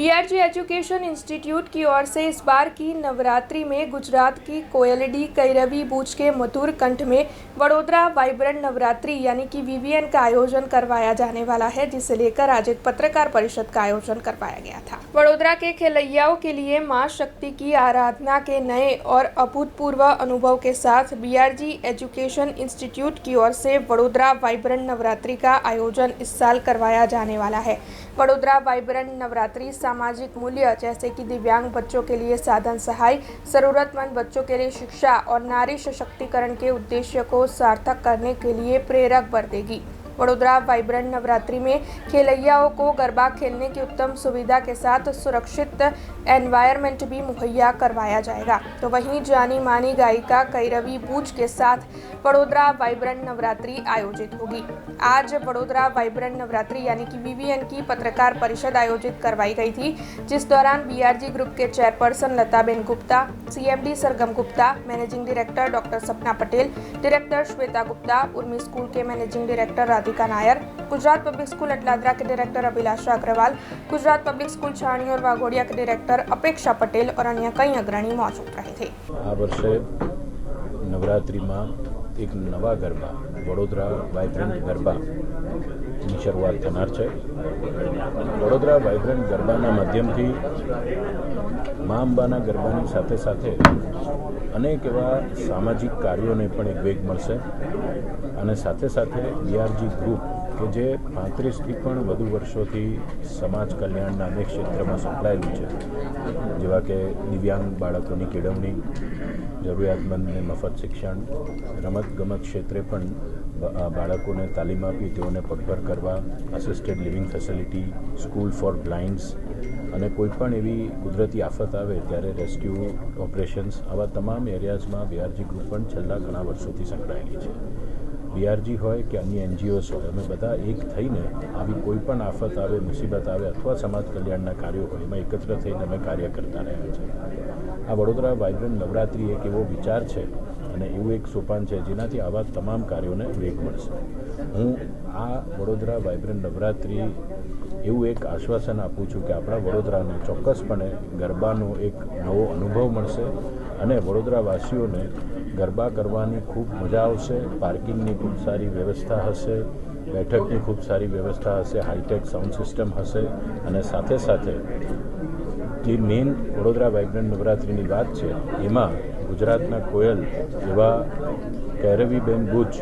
BRG education institute की ओर से इस बार की नवरात्रि में गुजरात की कोयलडी कैरवी बूच के मधुर कंठ में वडोदरा वाइब्रेंट नवरात्रि यानी कि वीवीएन का आयोजन करवाया जाने वाला है, जिसे लेकर आज एक पत्रकार परिषद का आयोजन करवाया गया था। वडोदरा के खेलैयाओं के लिए मां शक्ति की आराधना के नए और अभूतपूर्व अनुभव के साथ बीआरजी एजुकेशन इंस्टीट्यूट की ओर से वडोदरा वाइब्रेंट नवरात्रि का आयोजन इस साल करवाया जाने वाला है। वडोदरा वाइब्रेंट नवरात्रि सामाजिक मूल्य जैसे कि दिव्यांग बच्चों के लिए साधन सहाय, जरूरतमंद बच्चों के लिए शिक्षा और नारी सशक्तिकरण के उद्देश्य को सार्थक करने के लिए प्रेरक बर देगी। वडोदरा वाइब्रेंट नवरात्रि में खेलैयाओं को गरबा खेलने की उत्तम सुविधा के साथ सुरक्षित एनवायरनमेंट भी मुहैया करवाया जाएगा। तो वहीं जानी मानी गायिका कैरवी बूच के साथ वडोदरा वाइब्रेंट नवरात्रि आयोजित होगी। आज वडोदरा वाइब्रेंट नवरात्रि यानी कि वीवीएन की पत्रकार परिषद आयोजित करवाई गई थी, जिस दौरान बीआरजी ग्रुप के चेयरपर्सन लताबेन गुप्ता, सीएमडी सरगम गुप्ता, मैनेजिंग डायरेक्टर डॉक्टर सपना पटेल, डायरेक्टर श्वेता गुप्ता, उर्मी स्कूल के managing director Radhika Nair, Gujarat public school Atladra के डायरेक्टर अभिलाषा अग्रवाल, गुजरात पब्लिक स्कूल छाणी और वाघोड़िया के डायरेक्टर अपेक्षा पटेल और अन्य कई अग्रणी मौजूद रहे थे। आ वर्षे नवरात्रि में एक नवा गरबा वडोदरा वाइब्रेंट गरबाની શરૂઆત થનાર છે। વડોદરા વાઇબ્રન્ટ ગરબાના માધ્યમથી મા અંબાના ગરબાની સાથે સાથે અનેક એવા સામાજિક કાર્યોને પણ એક વેગ મળશે અને સાથે સાથે બીઆરજી ગ્રુપ કે જે 35થી પણ વધુ વર્ષોથી સમાજ કલ્યાણના અનેક ક્ષેત્રમાં સંકળાયેલું છે, જેવા કે દિવ્યાંગ બાળકોની કેળવણી, જરૂરિયાતમંદને મફત શિક્ષણ, રમતગમત ક્ષેત્રે પણ બાળકોને તાલીમ આપી તેઓને પગભર કરવા, assisted living facility, school for blinds અને કોઈપણ એવી કુદરતી આફત આવે ત્યારે રેસ્ક્યુ ઓપરેશન્સ, આવા તમામ એરિયાઝમાં બીઆરજી ગ્રુપ પણ છેલ્લા ઘણા વર્ષોથી સંકળાયેલી છે। બીઆરજી હોય કે અન્ય એનજીઓસ હોય, અમે બધા એક થઈને આવી કોઈપણ આફત આવે, મુસીબત આવે અથવા સમાજ કલ્યાણના કાર્યો હોય એમાં એકત્ર થઈને અમે કાર્ય કરતા રહ્યા છે। આ વડોદરા વાઇબ્રન્ટ નવરાત્રિ એક એવો વિચાર છે અને એવું એક સોપાન છે જેનાથી આવા તમામ કાર્યોને વેગ મળશે। હું આ વડોદરા વાઇબ્રન્ટ નવરાત્રિ એવું એક આશ્વાસન આપું છું કે આપણા વડોદરાને ચોક્કસપણે ગરબાનો એક નવો અનુભવ મળશે અને વડોદરાવાસીઓને ગરબા કરવાની ખૂબ મજા આવશે। પાર્કિંગની ખૂબ સારી વ્યવસ્થા હશે, બેઠકની ખૂબ સારી વ્યવસ્થા હશે, હાઈટેક સાઉન્ડ સિસ્ટમ હશે અને સાથે સાથે જે મેઇન વડોદરા વાઇબ્રન્ટ નવરાત્રિની વાત છે એમાં ગુજરાતના કોયલ એવા કૈરવીબેન બૂચ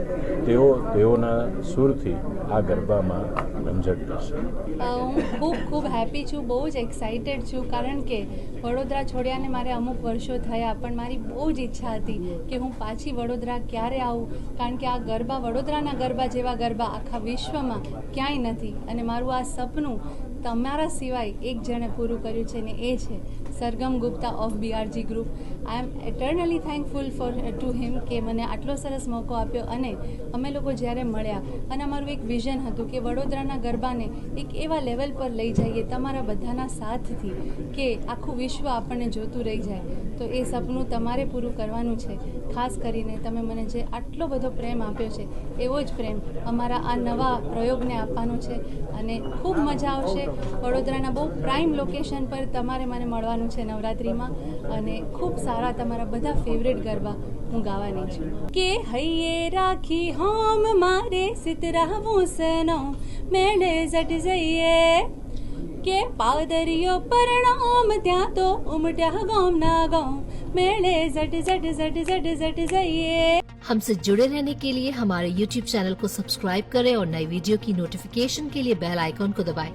તેઓના સુરથી આ ગરબામાં રમઝટ કરશે। હું ખૂબ હેપી છું, બહુ જ એક્સાઇટેડ છું, કારણ કે વડોદરા છોડ્યાને મારે અમુક વર્ષો થયા, પણ મારી બહુ જ ઈચ્છા હતી કે હું પાછી વડોદરા ક્યારે આવું, કારણ કે આ ગરબા, વડોદરાના ગરબા જેવા ગરબા આખા વિશ્વમાં ક્યાંય નથી અને મારું આ સપનું તમારા સિવાય એક જણે પૂરું કર્યું છે ને એ છે Sargam Gupta of BRG group. I am eternally thankful to him કે મને આટલો સરસ મોકો આપ્યો અને અમે લોકો જ્યારે મળ્યા અને અમારું એક વિઝન હતું કે વડોદરાના ગરબાને એક એવા લેવલ પર લઈ જઈએ તમારા બધાના સાથથી કે આખું વિશ્વ આપણને જોતું રહી જાય। તો એ સપનું તમારે પૂરું કરવાનું છે। ખાસ કરીને તમે મને જે આટલો બધો પ્રેમ આપ્યો છે એવો જ પ્રેમ અમારા આ નવા પ્રયોગને આપવાનો છે અને ખૂબ મજા આવશે। વડોદરાના બહુ પ્રાઇમ લોકેશન પર તમારે મને મળવાનું છે નવરાત્રિમાં અને ખૂબ સારા તમારા બધા ફેવરેટ ગરબા હું ગાવાની છું। કે હૈયે રાખી હોમ મારે સિતરાવું સનો મેળે જટ જઈએ કે પાદરીઓ પરણામ ત્યાં તો ઉમટ્યા ગામ ના ગામ मेले जट जट जट जट जट जाइए। हमसे जुड़े रहने के लिए हमारे YouTube चैनल को सब्सक्राइब करें और नई वीडियो की नोटिफिकेशन के लिए बेल आइकॉन को दबाएं।